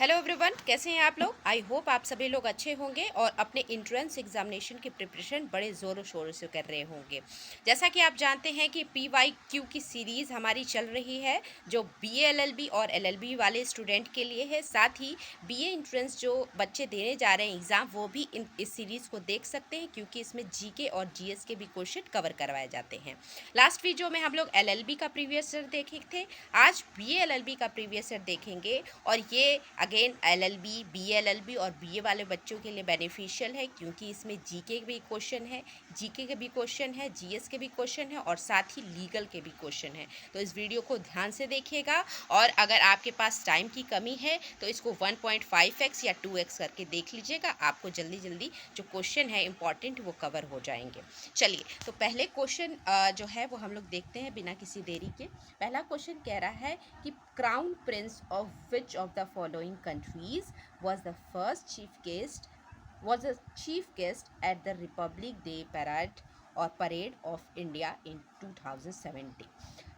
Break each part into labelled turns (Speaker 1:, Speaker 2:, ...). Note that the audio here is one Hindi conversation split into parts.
Speaker 1: हेलो एवरीवन, कैसे हैं आप लोग। आई होप आप सभी लोग अच्छे होंगे और अपने इंट्रेंस एग्जामिनेशन की प्रिपरेशन बड़े ज़ोरों शोरों से कर रहे होंगे। जैसा कि आप जानते हैं कि PYQ की सीरीज़ हमारी चल रही है, जो BA LLB और LLB वाले स्टूडेंट के लिए है। साथ ही BA इंट्रेंस जो बच्चे देने जा रहे हैं एग्ज़ाम, वो भी इस सीरीज़ को देख सकते हैं, क्योंकि इसमें GK और GS के भी क्वेश्चन कवर करवाए जाते हैं। लास्ट वीडियो में हम लोग LLB का प्रीवियस ईयर देखे थे, आज BA LLB का प्रीवियस ईयर देखेंगे। और ये अगेन LLB, BA LLB और BA वाले बच्चों के लिए बेनिफिशियल है, क्योंकि इसमें GK के भी क्वेश्चन है, GK के भी क्वेश्चन है, GS के भी क्वेश्चन है और साथ ही लीगल के भी क्वेश्चन है। तो इस वीडियो को ध्यान से देखिएगा, और अगर आपके पास टाइम की कमी है तो इसको 1.5x या 2x करके देख लीजिएगा। आपको जल्दी जल्दी जो क्वेश्चन है इंपॉर्टेंट वो कवर हो जाएंगे। चलिए, तो पहले क्वेश्चन जो है वो हम लोग देखते हैं बिना किसी देरी के। पहला क्वेश्चन कह रहा है कि crown Prince of which of the following countries was the first chief guest at the Republic Day parade of India in 2017।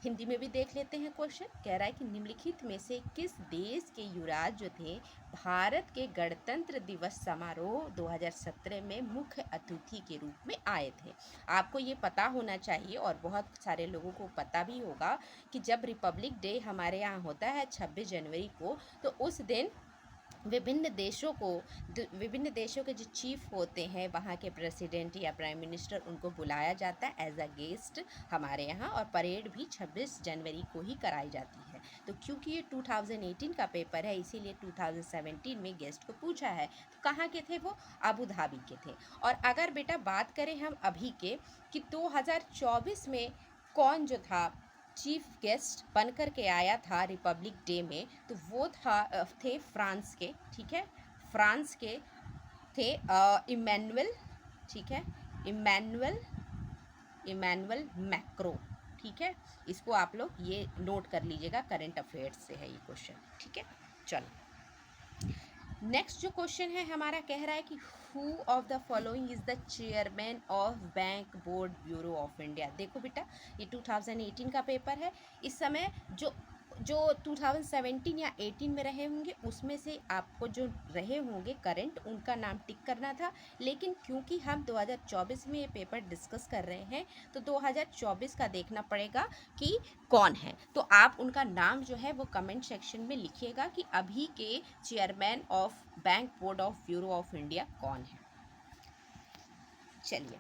Speaker 1: Hindi में भी देख लेते हैं। क्वेश्चन कह रहा है कि निम्नलिखित में से किस देश के युवराज जो थे भारत के गणतंत्र दिवस समारोह 2017 में मुख्य अतिथि के रूप में आए थे। आपको ये पता होना चाहिए, और बहुत सारे लोगों को पता भी होगा, कि जब रिपब्लिक डे हमारे यहाँ होता है 26 जनवरी को, तो उस दिन विभिन्न देशों के जो चीफ होते हैं, वहाँ के प्रेसिडेंट या प्राइम मिनिस्टर, उनको बुलाया जाता है एज अ गेस्ट हमारे यहाँ, और परेड भी 26 जनवरी को ही कराई जाती है। तो क्योंकि ये 2018 का पेपर है, इसीलिए 2017 में गेस्ट को पूछा है। तो कहाँ के थे वो? अबू धाबी के थे। और अगर बेटा बात करें हम अभी के, कि 2024 में कौन जो था चीफ गेस्ट बन कर के आया था रिपब्लिक डे में, तो वो थे फ्रांस के, ठीक है, फ्रांस के थे इमैनुअल, ठीक है, इमैनुअल इमैनुअल मैक्रो, ठीक है। इसको आप लोग ये नोट कर लीजिएगा, करंट अफेयर्स से है ये क्वेश्चन, ठीक है। चलो, नेक्स्ट जो क्वेश्चन है हमारा कह रहा है कि who of the following is the chairman of bank board bureau of India. देखो बेटा, ये 2018 का पेपर है। इस समय जो 2017 या 18 में रहे होंगे, उसमें से आपको जो रहे होंगे करंट, उनका नाम टिक करना था। लेकिन क्योंकि हम 2024 में ये पेपर डिस्कस कर रहे हैं, तो 2024 का देखना पड़ेगा कि कौन है। तो आप उनका नाम जो है वो कमेंट सेक्शन में लिखिएगा कि अभी के chairman of bank board of bureau of India कौन है। चलिए,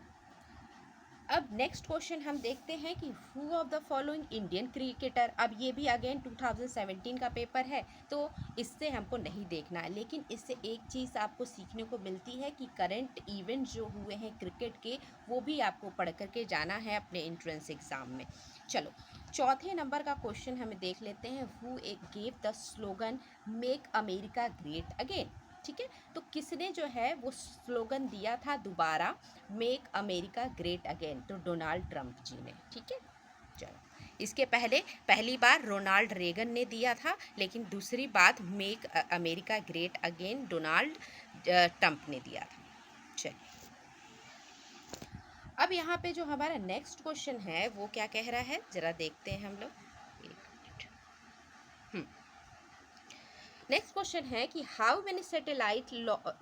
Speaker 1: अब नेक्स्ट क्वेश्चन हम देखते हैं कि who of the following Indian cricketer. अब ये भी अगेन 2017 का पेपर है, तो इससे हमको नहीं देखना है, लेकिन इससे एक चीज़ आपको सीखने को मिलती है कि करंट इवेंट जो हुए हैं क्रिकेट के, वो भी आपको पढ़ करके जाना है अपने एंट्रेंस एग्ज़ाम में। चलो, चौथे नंबर का क्वेश्चन हमें देख लेते हैं। Who gave the slogan make America great again, ठीक है। तो किसने जो है वो स्लोगन दिया था दोबारा, मेक अमेरिका ग्रेट अगेन? तो डोनाल्ड ट्रंप जी ने, ठीक है। चलो, इसके पहली बार रोनाल्ड रेगन ने दिया था, लेकिन दूसरी बात make America great again Donald Trump ने दिया था। चलिए, अब यहाँ पे जो हमारा नेक्स्ट क्वेश्चन है वो क्या कह रहा है, जरा देखते हैं हम लोग। एक मिनट। नेक्स्ट क्वेश्चन है कि how many satellite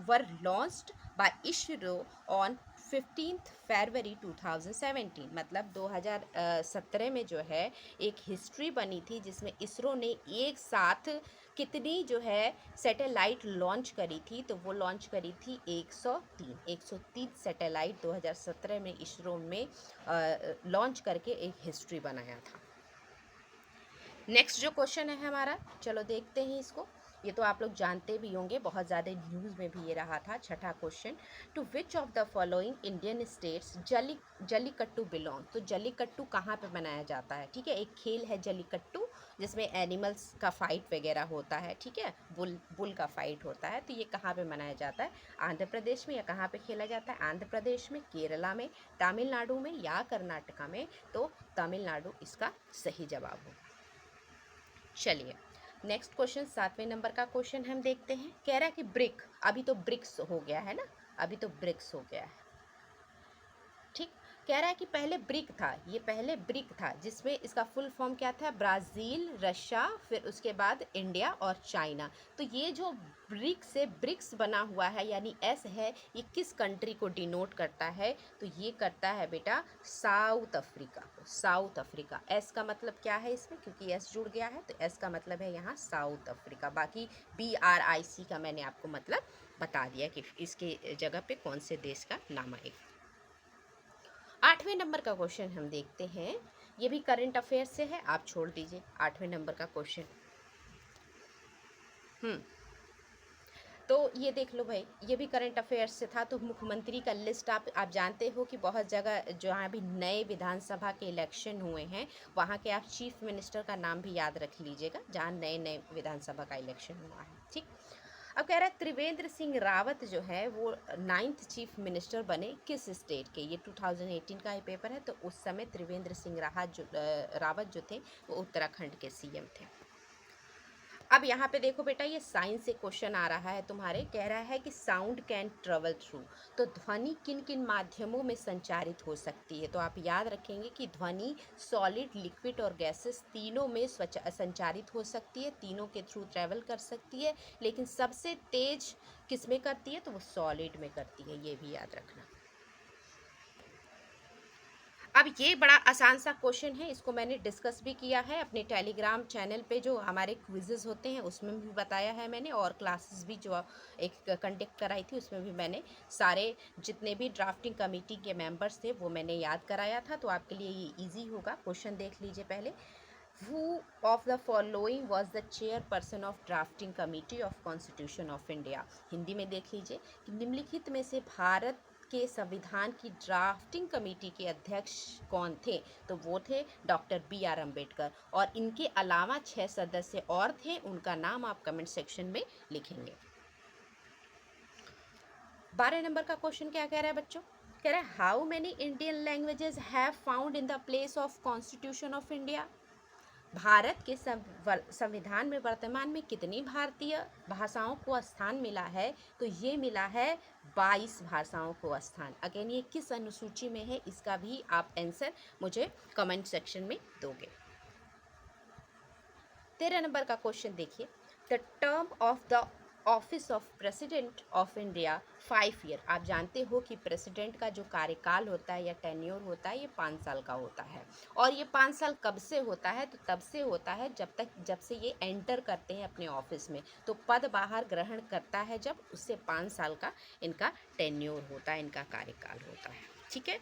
Speaker 1: were launched by ISRO on 15 फरवरी 2017। मतलब 2017 में जो है एक हिस्ट्री बनी थी, जिसमें इसरो ने एक साथ कितनी जो है सैटेलाइट लॉन्च करी थी। तो वो लॉन्च करी थी 103 सैटेलाइट 2017 में इसरो में लॉन्च करके एक हिस्ट्री बनाया था। नेक्स्ट जो क्वेश्चन है हमारा, चलो देखते हैं इसको। ये तो आप लोग जानते भी होंगे, बहुत ज़्यादा न्यूज़ में भी ये रहा था। छठा question, to which of the following Indian states Jallikattu belong. तो जल्लीकट्टू कहाँ पे मनाया जाता है, ठीक है। एक खेल है जल्लीकट्टू, जिसमें एनिमल्स का फाइट वगैरह होता है, ठीक है, बुल का फाइट होता है। तो ये कहाँ पे मनाया जाता है? आंध्र प्रदेश में। या कहाँ पे खेला जाता है? आंध्र प्रदेश में, केरला में, तमिलनाडु में या कर्नाटका में? तो तमिलनाडु इसका सही जवाब होगा। चलिए, नेक्स्ट क्वेश्चन 7वें नंबर का क्वेश्चन हम देखते हैं। कह रहा है कि अभी तो ब्रिक्स हो गया है ना, अभी तो ब्रिक्स हो गया है, ठीक। कह रहा है कि पहले ब्रिक था, ये पहले ब्रिक था जिसमें इसका फुल फॉर्म क्या था, ब्राज़ील, रशिया, फिर उसके बाद इंडिया और चाइना। तो ये जो ब्रिक से ब्रिक्स बना हुआ है यानी एस है, ये किस कंट्री को डिनोट करता है, तो ये करता है बेटा साउथ अफ्रीका को, साउथ अफ्रीका। एस का मतलब क्या है इसमें, क्योंकि एस जुड़ गया है तो एस का मतलब है यहाँ साउथ अफ्रीका। बाकी BRIC का मैंने आपको मतलब बता दिया कि इसके जगह पे कौन से देश का नाम आएगा। 8वें नंबर का क्वेश्चन हम देखते हैं, ये भी करंट अफेयर से है, आप छोड़ दीजिए 8वें नंबर का क्वेश्चन। तो ये देख लो भाई, ये भी करंट अफेयर्स से था। तो मुख्यमंत्री का लिस्ट आप जानते हो कि बहुत जगह जहाँ भी नए विधानसभा के इलेक्शन हुए हैं वहाँ के आप चीफ मिनिस्टर का नाम भी याद रख लीजिएगा जहाँ नए नए विधानसभा का इलेक्शन हुआ है, ठीक। अब कह रहा है त्रिवेंद्र सिंह रावत जो है वो 9th चीफ मिनिस्टर बने किस स्टेट के, ये 2018 का ही पेपर है। तो उस समय त्रिवेंद्र सिंह रावत जो थे वो उत्तराखंड के CM थे। अब यहाँ पे देखो बेटा, ये साइंस से क्वेश्चन आ रहा है तुम्हारे, कह रहा है कि साउंड कैन ट्रेवल थ्रू, तो ध्वनि किन किन माध्यमों में संचारित हो सकती है। तो आप याद रखेंगे कि ध्वनि सॉलिड, लिक्विड और गैसेस तीनों में संचारित हो सकती है, तीनों के थ्रू ट्रेवल कर सकती है, लेकिन सबसे तेज किस में करती है, तो वो सॉलिड में करती है, ये भी याद रखना। अब ये बड़ा आसान सा क्वेश्चन है, इसको मैंने डिस्कस भी किया है अपने टेलीग्राम चैनल पे, जो हमारे क्विजेस होते हैं उसमें भी बताया है मैंने, और क्लासेस भी जो एक कंडक्ट कराई थी उसमें भी मैंने सारे जितने भी ड्राफ्टिंग कमेटी के मेंबर्स थे वो मैंने याद कराया था। तो आपके लिए ये ईजी होगा। क्वेश्चन देख लीजिए पहले, Who of the following was the chairperson of drafting committee of Constitution of India? Hindi में देख लीजिए कि निम्नलिखित में से भारत के संविधान की ड्राफ्टिंग कमेटी के अध्यक्ष कौन थे, तो वो थे डॉक्टर BR अम्बेडकर, और इनके अलावा 6 सदस्य और थे, उनका नाम आप कमेंट सेक्शन में लिखेंगे। 12 नंबर का क्वेश्चन क्या कह रहा है बच्चों, कह रहा है how many Indian languages have found in the place of constitution of India. Bharat के संविधान में वर्तमान में कितनी भारतीय भाषाओं को स्थान मिला है, तो ये मिला है 22 भाषाओं को स्थान। अगेन ये किस अनुसूची में है, इसका भी आप आंसर मुझे कमेंट सेक्शन में दोगे। 13 नंबर का क्वेश्चन देखिए, the term of the office of president of India 5 year. आप जानते हो कि प्रेसिडेंट का जो कार्यकाल होता है या टेन्योर होता है ये 5 साल का होता है, और ये 5 साल कब से होता है, तो तब से होता है जब से ये एंटर करते हैं अपने ऑफिस में, तो पद बाहर ग्रहण करता है जब, उससे 5 साल का इनका टेन्योर होता है, इनका कार्यकाल होता है, ठीक है।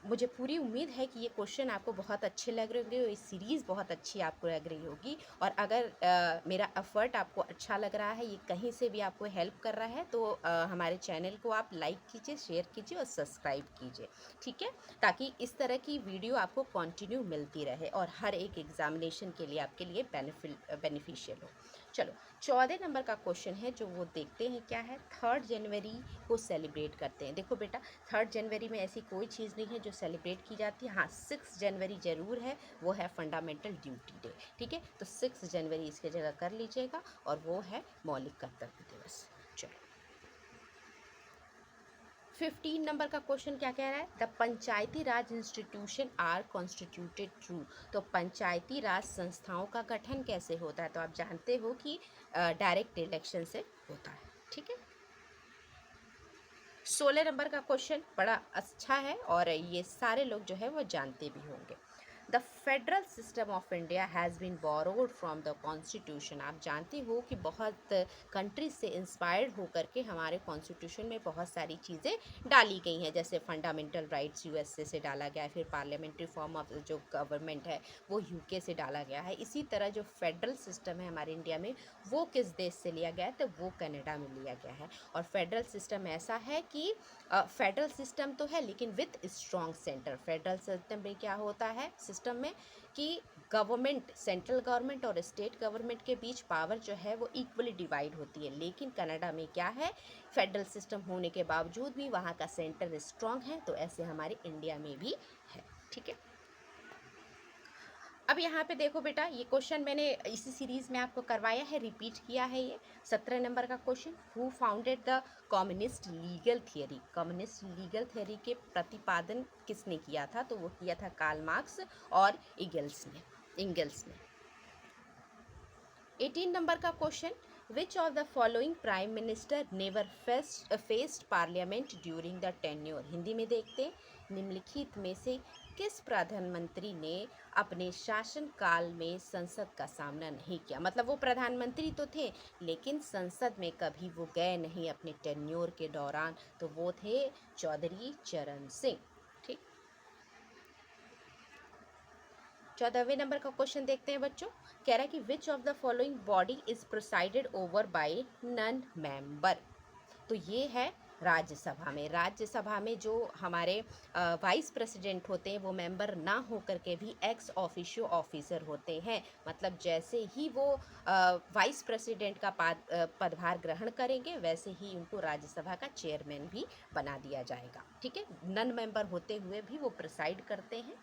Speaker 1: मुझे पूरी उम्मीद है कि ये क्वेश्चन आपको बहुत अच्छे लग रहे होंगे, ये सीरीज़ बहुत अच्छी आपको लग रही होगी, और अगर मेरा एफर्ट आपको अच्छा लग रहा है, ये कहीं से भी आपको हेल्प कर रहा है, तो हमारे चैनल को आप लाइक कीजिए, शेयर कीजिए और सब्सक्राइब कीजिए, ठीक है, ताकि इस तरह की वीडियो आपको कंटिन्यू मिलती रहे और हर एक एग्जामिनेशन के लिए आपके लिए बेनिफिशियल हो। चलो 14 नंबर का क्वेश्चन है जो वो देखते हैं, क्या है, 3 जनवरी को सेलिब्रेट करते हैं। देखो बेटा 3 जनवरी में ऐसी कोई चीज़ नहीं है जो सेलिब्रेट की जाती है, हाँ 6 जनवरी ज़रूर है, वो है फंडामेंटल ड्यूटी डे, ठीक है, तो 6 जनवरी इसके जगह कर लीजिएगा, और वो है मौलिक कर्तव्य दिवस। चलो 15 नंबर का क्वेश्चन क्या कह रहा है, the Panchayati Raj institution are constituted through, तो पंचायती राज संस्थाओं का गठन कैसे होता है, तो आप जानते हो कि डायरेक्ट इलेक्शन से होता है, ठीक है। 16 नंबर का क्वेश्चन बड़ा अच्छा है और ये सारे लोग जो है वो जानते भी होंगे। The federal system of India has been borrowed from the constitution. आप जानते हो कि बहुत कंट्रीज से इंस्पायर्ड होकर के हमारे कॉन्स्टिट्यूशन में बहुत सारी चीज़ें डाली गई हैं, जैसे फंडामेंटल राइट्स USA से डाला गया है, फिर पार्लियामेंट्री फॉर्म ऑफ जो गवर्नमेंट है वो UK से डाला गया है। इसी तरह जो फेडरल सिस्टम है हमारे इंडिया में वो किस देश से लिया गया है, तो वो कनाडा में लिया गया है। और फेडरल सिस्टम ऐसा है कि फेडरल सिस्टम तो है लेकिन with strong centre. Federal system में क्या होता है, सिस्टम में कि गवर्नमेंट, सेंट्रल गवर्नमेंट और स्टेट गवर्नमेंट के बीच पावर जो है वो इक्वली डिवाइड होती है, लेकिन कनाडा में क्या है, फेडरल सिस्टम होने के बावजूद भी वहाँ का सेंटर स्ट्रॉन्ग है, तो ऐसे हमारे इंडिया में भी है, ठीक है। अब यहाँ पे देखो बेटा, ये क्वेश्चन मैंने इसी सीरीज में आपको करवाया है, रिपीट किया है। ये 17 नंबर का question, who founded the communist legal theory. Communist legal theory के प्रतिपादन किसने किया था? तो वो किया था कार्ल मार्क्स और इंगल्स ने। 18 नंबर का question, which of the following prime minister never faced parliament during the tenure. Hindi में देखते हैं, निम्नलिखित में से किस प्रधानमंत्री ने अपने शासन काल में संसद का सामना नहीं किया? मतलब वो प्रधानमंत्री तो थे लेकिन संसद में कभी वो गए नहीं अपने टेन्योर के दौरान, तो वो थे चौधरी चरण सिंह। ठीक, 14वें नंबर का क्वेश्चन देखते हैं बच्चों। कह रहा है कि which of the following body is presided over by non member. तो ये है राज्यसभा में। राज्यसभा में जो हमारे वाइस प्रेसिडेंट होते हैं वो मेंबर ना होकर के भी एक्स ऑफिशियो ऑफिसर होते हैं। मतलब जैसे ही वो वाइस प्रेसिडेंट का पदभार ग्रहण करेंगे वैसे ही उनको राज्यसभा का चेयरमैन भी बना दिया जाएगा। ठीक है, नन मेंबर होते हुए भी वो प्रिसाइड करते हैं।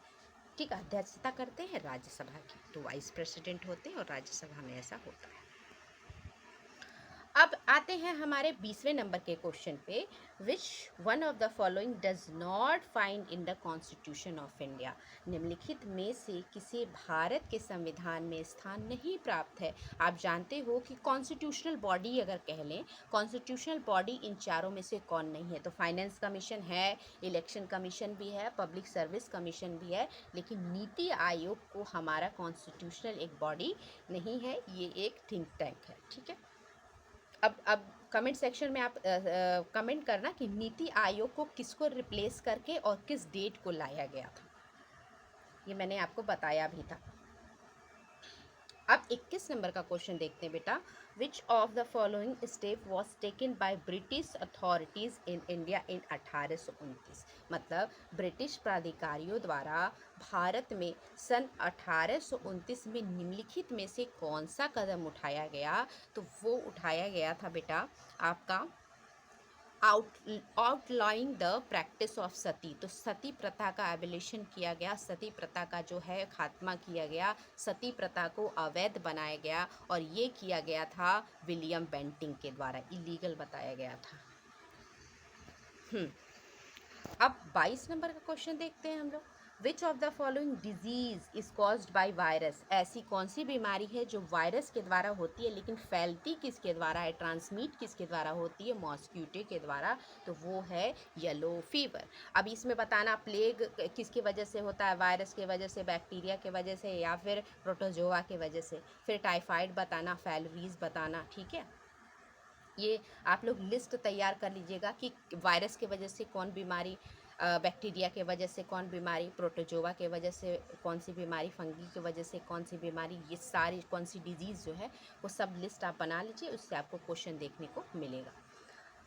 Speaker 1: ठीक, अध्यक्षता करते हैं राज्यसभा की, तो वाइस प्रेसिडेंट होते हैं और राज्यसभा में ऐसा होता है। अब आते हैं हमारे 20वें नंबर के क्वेश्चन पे, which one of the following does not find in the constitution of India. निम्नलिखित में से किसी भारत के संविधान में स्थान नहीं प्राप्त है। आप जानते हो कि कॉन्स्टिट्यूशनल बॉडी अगर कह लें, कॉन्स्टिट्यूशनल बॉडी इन चारों में से कौन नहीं है? तो फाइनेंस कमीशन है, इलेक्शन कमीशन भी है, पब्लिक सर्विस कमीशन भी है, लेकिन नीति आयोग को हमारा कॉन्स्टिट्यूशनल एक बॉडी नहीं है, ये एक थिंक टैंक है। ठीक है, अब कमेंट सेक्शन में आप कमेंट करना कि नीति आयोग को किसको रिप्लेस करके और किस डेट को लाया गया था। ये मैंने आपको बताया भी था। अब 21 नंबर का क्वेश्चन देखते हैं बेटा, विच of the following step was taken by British authorities in India in 1829। मतलब ब्रिटिश प्राधिकारियों द्वारा भारत में सन 1829 में निम्नलिखित में से कौन सा कदम उठाया गया? तो वो उठाया गया था बेटा आपका आउटलाइंग द प्रैक्टिस ऑफ सती। तो सती प्रथा का एबोलिशन किया गया, सती प्रथा का जो है खात्मा किया गया, सती प्रथा को अवैध बनाया गया और ये किया गया था विलियम बेंटिंग के द्वारा, इलीगल बताया गया था। अब 22 नंबर का क्वेश्चन देखते हैं हम लोग, विच of the following disease is caused by virus. ऐसी कौन सी बीमारी है जो वायरस के द्वारा होती है लेकिन फैलती किसके द्वारा है, ट्रांसमिट किसके द्वारा होती है? मॉस्क्यूटो के द्वारा। तो वो है येलो फीवर। अब इसमें बताना प्लेग किसकी वजह से होता है? वायरस की वजह से, बैक्टीरिया की वजह से या फिर प्रोटोजोआ की वजह से। फिर टाइफाइड बताना, फैलरीज बताना। ठीक है, ये आप लोग लिस्ट तैयार कर लीजिएगा कि वायरस के वजह से कौन बीमारी, बैक्टीरिया के वजह से कौन बीमारी, प्रोटोजोआ के वजह से कौन सी बीमारी, फंगी की वजह से कौन सी बीमारी, ये सारी कौन सी डिजीज़ जो है वो सब लिस्ट आप बना लीजिए, उससे आपको क्वेश्चन देखने को मिलेगा।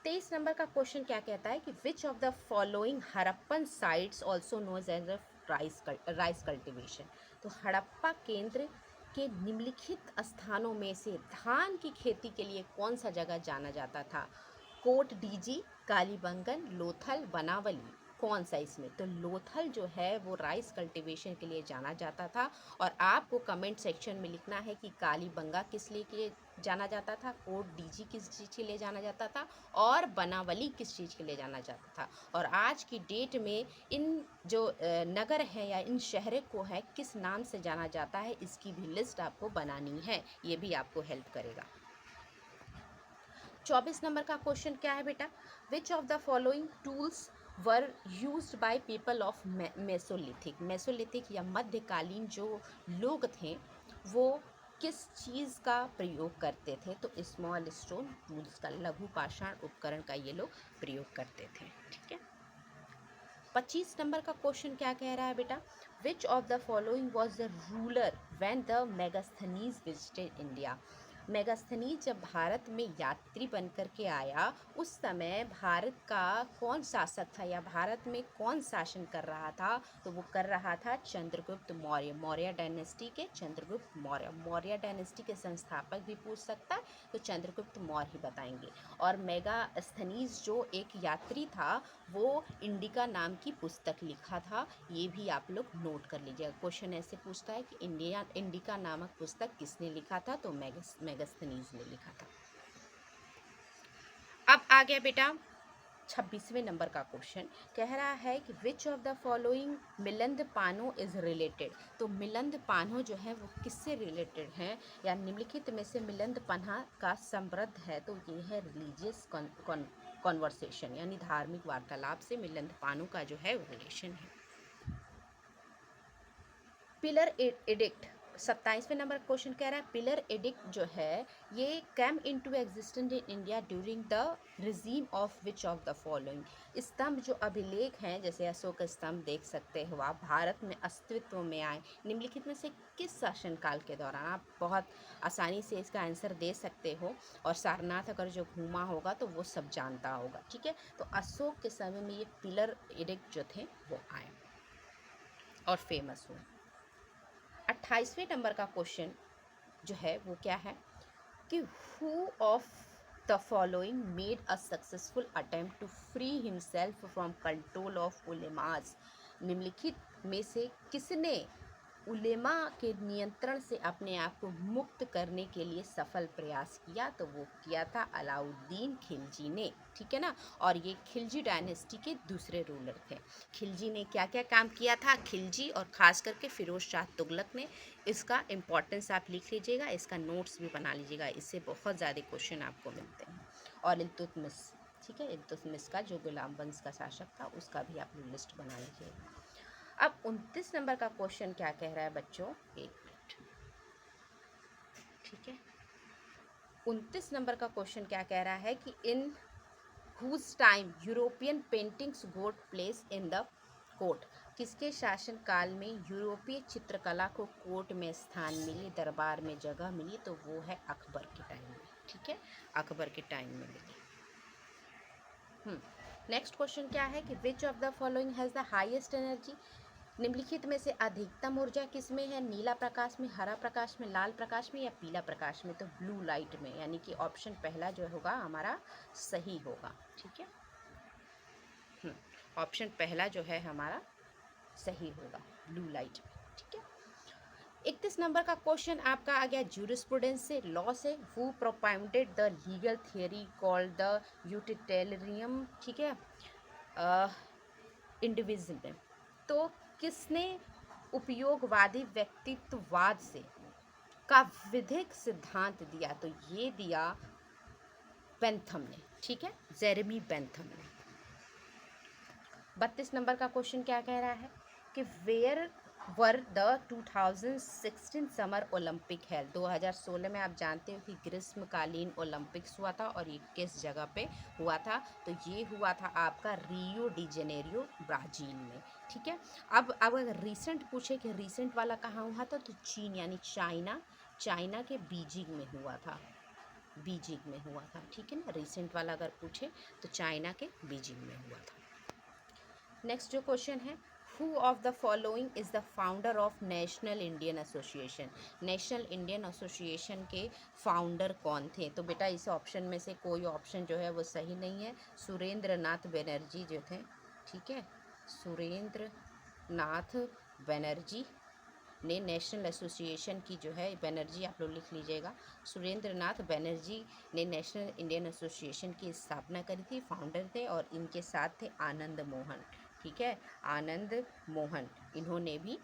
Speaker 1: 23 नंबर का क्वेश्चन क्या कहता है कि which of the following Harappan sites also knows as a rice cultivation. तो हड़प्पा केंद्र के निम्नलिखित स्थानों में से धान की खेती के लिए कौन सा जगह जाना जाता था? कोट डीजी, कालीबंगन, लोथल, बनावली। कौन सा इसमें? तो लोथल जो है वो राइस कल्टीवेशन के लिए जाना जाता था। और आपको कमेंट सेक्शन में लिखना है कि कालीबंगा किस लिए जाना जाता था, कोट डीजी किस चीज़ के लिए जाना जाता था और बनावली किस चीज़ के लिए जाना जाता था। और आज की डेट में इन जो नगर है या इन शहर को है किस नाम से जाना जाता है, इसकी भी लिस्ट आपको बनानी है, ये भी आपको हेल्प करेगा। 24 नंबर का क्वेश्चन क्या है बेटा, विच of the following tools were used by people of Mesolithic. Mesolithic या मध्यकालीन जो लोग थे वो किस चीज़ का प्रयोग करते थे? तो स्मॉल स्टोन टूल्स का, लघु पाषाण उपकरण का ये लोग प्रयोग करते थे। ठीक है, 25 नंबर का क्वेश्चन क्या कह रहा है बेटा, विच of the following was the ruler when the Megasthenes visited India. Megasthenes जब भारत में यात्री बनकर के आया, उस समय भारत का कौन शासक था या भारत में कौन शासन कर रहा था? तो वो कर रहा था चंद्रगुप्त मौर्य। मौर्य डायनेस्टी के चंद्रगुप्त मौर्य। मौर्य डायनेस्टी के संस्थापक भी पूछ सकता है, तो चंद्रगुप्त मौर्य ही बताएंगे। और मेगास्थनीज जो एक यात्री था, वो इंडिका नाम की पुस्तक लिखा था। ये भी आप लोग नोट कर लीजिएगा। क्वेश्चन ऐसे पूछता है कि इंडिका नामक पुस्तक किसने लिखा था? तो मेगास्थनीज ने लिखा था। अब आ गया बेटा 26वें नंबर का क्वेश्चन। कह रहा है कि विच ऑफ द फॉलोइंग मिलंद पानो इज रिलेटेड। तो मिलंद पानो जो है वो किससे रिलेटेड है या निम्नलिखित में से मिलंद पन्हा का समृद्ध है? तो ये है रिलीजियस कॉन्वर्सेशन, यानी धार्मिक वार्तालाप से मिलंद पानो का जो है वो रिलेशन है। पिलर एडिक्ट 27वें नंबर क्वेश्चन कह रहा है पिलर एडिक्ट जो है ये came into existence in India during the regime of which of the following. स्तंभ जो अभिलेख हैं, जैसे अशोक स्तंभ देख सकते हो आप, भारत में अस्तित्व में आए निम्नलिखित में से किस शासनकाल के दौरान? आप बहुत आसानी से इसका आंसर दे सकते हो, और सारनाथ अगर जो घूमा होगा तो वो सब जानता होगा। ठीक है, तो अशोक के समय में ये पिलर एडिक्ट जो थे वो आए और फेमस हुए। 28वें नंबर का क्वेश्चन जो है वो क्या है कि who of the following made a successful attempt to free himself from control of उलेमास। निम्नलिखित में से किसने उलेमा के नियंत्रण से अपने आप को मुक्त करने के लिए सफल प्रयास किया? तो वो किया था अलाउद्दीन खिलजी ने। ठीक है ना, और ये खिलजी डायनेस्टी के दूसरे रूलर थे। खिलजी ने क्या क्या काम किया था? खिलजी और ख़ास करके फ़िरोज़ शाह तुगलक ने। इसका इम्पोर्टेंस आप लिख लीजिएगा, इसका नोट्स भी बना लीजिएगा, इससे बहुत ज़्यादा क्वेश्चन आपको मिलते हैं। और इल्तुतमिश, ठीक है, इल्तुतमिश का जो गुलाम वंश का शासक था उसका भी आप लिस्ट बना लीजिएगा। अब 29 नंबर का क्वेश्चन क्या कह रहा है बच्चों? एक मिनट, ठीक है। 29 नंबर का क्वेश्चन क्या कह रहा है कि in whose time European paintings got place in the court. किसके शासन काल में यूरोपीय चित्रकला को कोर्ट में स्थान मिली, दरबार में जगह मिली? तो वो है अकबर के टाइम में। ठीक है, अकबर के टाइम में मिली। नेक्स्ट क्वेश्चन क्या है कि which of the following has the highest energy. निम्नलिखित में से अधिकतम ऊर्जा किस में है? नीला प्रकाश में, हरा प्रकाश में, लाल प्रकाश में या पीला प्रकाश में? तो ब्लू लाइट में, यानी कि ऑप्शन पहला जो होगा हमारा सही होगा। ठीक है, ऑप्शन पहला जो है हमारा सही होगा, ब्लू लाइट में। ठीक है, 31 नंबर का क्वेश्चन आपका आ गया जूरिस्प्रूडेंस से, लॉ से। Who propounded the legal theory called the utilitarian, ठीक है, इंडिविजुअल। तो किसने उपयोगवादी व्यक्तित्ववाद से का विधिक सिद्धांत दिया? तो ये दिया बेंथम ने। ठीक है, जेरेमी बेंथम ने। 32 नंबर का क्वेश्चन क्या कह रहा है कि where were the 2016 summer Olympic held. 2016 में आप जानते हो कि ग्रीष्मकालीन ओलंपिक्स हुआ था, और ये किस जगह पे हुआ था? तो ये हुआ था आपका रियो डी जेनेरियो, ब्राज़ील में। ठीक है, अब अगर रीसेंट पूछे कि रीसेंट वाला कहाँ हुआ था, तो चीन यानी चाइना के बीजिंग में हुआ था। बीजिंग में हुआ था। ठीक है ना, रीसेंट वाला अगर पूछे तो चाइना के बीजिंग में हुआ था। नेक्स्ट जो क्वेश्चन है, who of the following is the founder of national Indian association. National Indian association के फाउंडर कौन थे? तो बेटा इस ऑप्शन में से कोई ऑप्शन जो है वो सही नहीं है। सुरेंद्र नाथ बनर्जी जो थे, ठीक है, सुरेंद्र नाथ बनर्जी ने नेशनल एसोसिएशन की जो है, बनर्जी आप लोग लिख लीजिएगा, सुरेंद्र नाथ बनर्जी ने नेशनल इंडियन एसोसिएशन की स्थापना करी थी, फाउंडर थे। और इनके साथ थे आनंद मोहन। ठीक है, आनंद मोहन, इन्होंने भी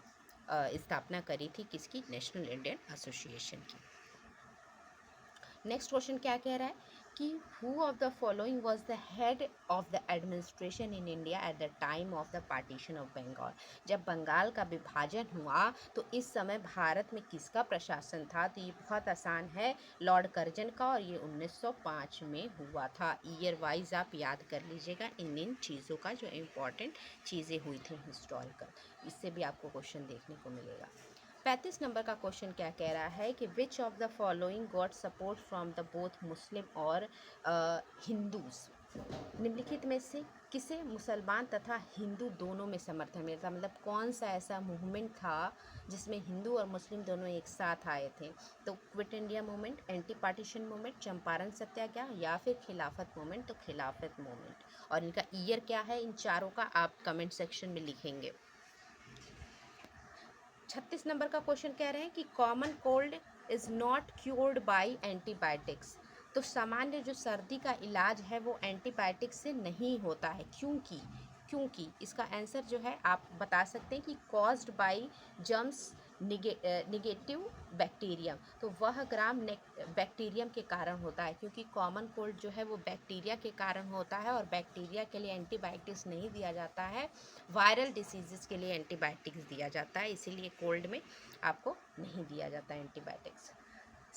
Speaker 1: स्थापना करी थी किसकी? नेशनल इंडियन एसोसिएशन की। नेक्स्ट क्वेश्चन क्या कह रहा है कि who of the following was the head of the administration in India at the time of the partition of Bengal. जब बंगाल का विभाजन हुआ तो इस समय भारत में किसका प्रशासन था? तो ये बहुत आसान है, लॉर्ड कर्जन का, और ये 1905 में हुआ था। ईयर वाइज आप याद कर लीजिएगा इन चीज़ों का, जो इम्पोर्टेंट चीज़ें हुई थी हिस्टोरिकल, इससे भी आपको क्वेश्चन देखने को मिलेगा। 35 नंबर का क्वेश्चन क्या कह रहा है कि which of the following got support from the both Muslim और हिंदूज। निम्नलिखित में से किसे मुसलमान तथा हिंदू दोनों में समर्थन मिलता, मतलब कौन सा ऐसा मूवमेंट था जिसमें हिंदू और मुस्लिम दोनों एक साथ आए थे। तो quit India movement, anti partition movement, Champaran satyagraha या फिर खिलाफत मूवमेंट। तो खिलाफत मूवमेंट। और इनका ईयर क्या है इन चारों का आप कमेंट सेक्शन में लिखेंगे। 36 नंबर का क्वेश्चन कह रहे हैं कि common cold is not cured by antibiotics. तो सामान्य जो सर्दी का इलाज है वो एंटीबायोटिक्स से नहीं होता है, क्योंकि इसका आंसर जो है आप बता सकते हैं कि caused by germs negative bacterium. तो वह ग्राम बैक्टीरियम के कारण होता है, क्योंकि कॉमन कोल्ड जो है वो बैक्टीरिया के कारण होता है और बैक्टीरिया के लिए एंटीबायोटिक्स नहीं दिया जाता है, वायरल डिसीजेस के लिए एंटीबायोटिक्स दिया जाता है, इसीलिए कोल्ड में आपको नहीं दिया जाता एंटीबायोटिक्स।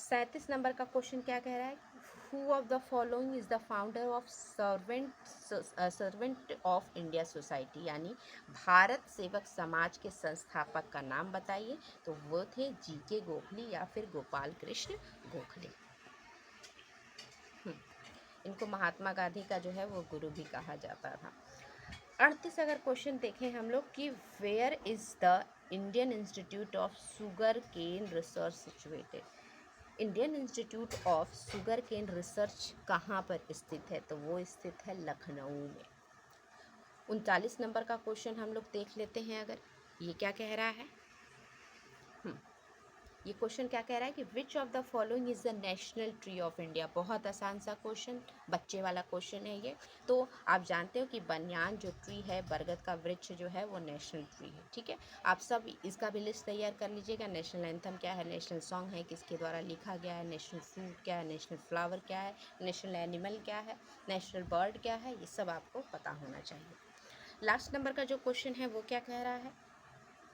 Speaker 1: 37 नंबर का क्वेश्चन क्या कह रहा है, who of the following is the founder of servant of India society, यानी भारत सेवक समाज के संस्थापक का नाम बताइए। तो वो थे जीके गोखले या फिर गोपाल कृष्ण गोखले। इनको महात्मा गांधी का जो है वो गुरु भी कहा जाता था। 38 अगर क्वेश्चन देखें हम लोग कि where is the Indian institute of sugar cane research situated. Indian institute of sugar cane research कहाँ पर स्थित है, तो वो स्थित है लखनऊ में। 39 नंबर का क्वेश्चन हम लोग देख लेते हैं, अगर ये क्या कह रहा है। ये क्वेश्चन क्या कह रहा है कि which of the following is the national tree of India. बहुत आसान सा क्वेश्चन, बच्चे वाला क्वेश्चन है ये। तो आप जानते हो कि बनियान जो ट्री है, बरगद का वृक्ष जो है वो नेशनल ट्री है, ठीक है। आप सब इसका भी लिस्ट तैयार कर लीजिएगा। नेशनल एंथम क्या है, नेशनल सॉन्ग है, किसके द्वारा लिखा गया है, नेशनल फ्रूट क्या है, नेशनल फ्लावर क्या है, नेशनल एनिमल क्या है, नेशनल बर्ड क्या है, ये सब आपको पता होना चाहिए। लास्ट नंबर का जो क्वेश्चन है वो क्या कह रहा है,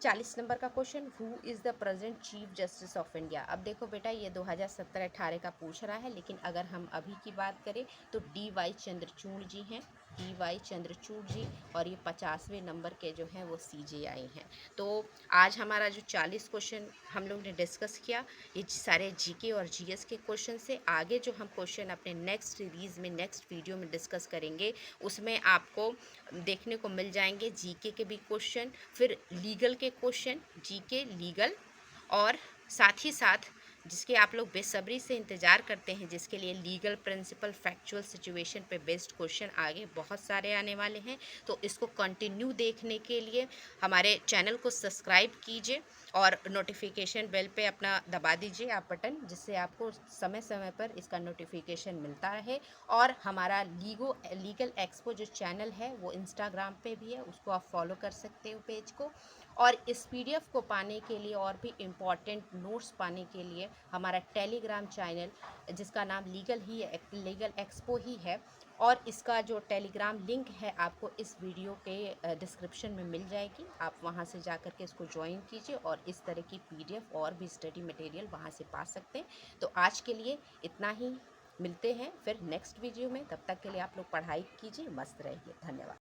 Speaker 1: 40 नंबर का question, who is the present chief justice of India. अब देखो बेटा, ये 2017-18 का पूछ रहा है, लेकिन अगर हम अभी की बात करें तो DY चंद्रचूड़ जी हैं, DY चंद्रचूड़ जी। और ये 50वें नंबर के जो हैं वो CJI हैं। तो आज हमारा जो 40 क्वेश्चन हम लोग ने डिस्कस किया, ये सारे GK और GS के क्वेश्चन से आगे जो हम क्वेश्चन अपने नेक्स्ट सीरीज़ में, नेक्स्ट वीडियो में डिस्कस करेंगे, उसमें आपको देखने को मिल जाएंगे GK के भी क्वेश्चन, फिर लीगल के क्वेश्चन, GK लीगल, और साथ ही साथ जिसके आप लोग बेसब्री से इंतज़ार करते हैं, जिसके लिए लीगल प्रिंसिपल फैक्चुअल सिचुएशन पे बेस्ड क्वेश्चन आगे बहुत सारे आने वाले हैं। तो इसको कंटिन्यू देखने के लिए हमारे चैनल को सब्सक्राइब कीजिए और नोटिफिकेशन बेल पे अपना दबा दीजिए आप बटन, जिससे आपको समय समय पर इसका नोटिफिकेशन मिलता रहे। और हमारा लीगल एक्सपो जो चैनल है वो इंस्टाग्राम पे भी है, उसको आप फॉलो कर सकते हो पेज को। और इस PDF को पाने के लिए और भी इम्पॉर्टेंट नोट्स पाने के लिए हमारा टेलीग्राम चैनल, जिसका नाम लीगल एक्सपो ही है, और इसका जो टेलीग्राम लिंक है आपको इस वीडियो के डिस्क्रिप्शन में मिल जाएगी। आप वहां से जा कर के इसको ज्वाइन कीजिए और इस तरह की PDF और भी स्टडी मटेरियल वहां से पा सकते हैं। तो आज के लिए इतना ही, मिलते हैं फिर नेक्स्ट वीडियो में। तब तक के लिए आप लोग पढ़ाई कीजिए, मस्त रहिए, धन्यवाद।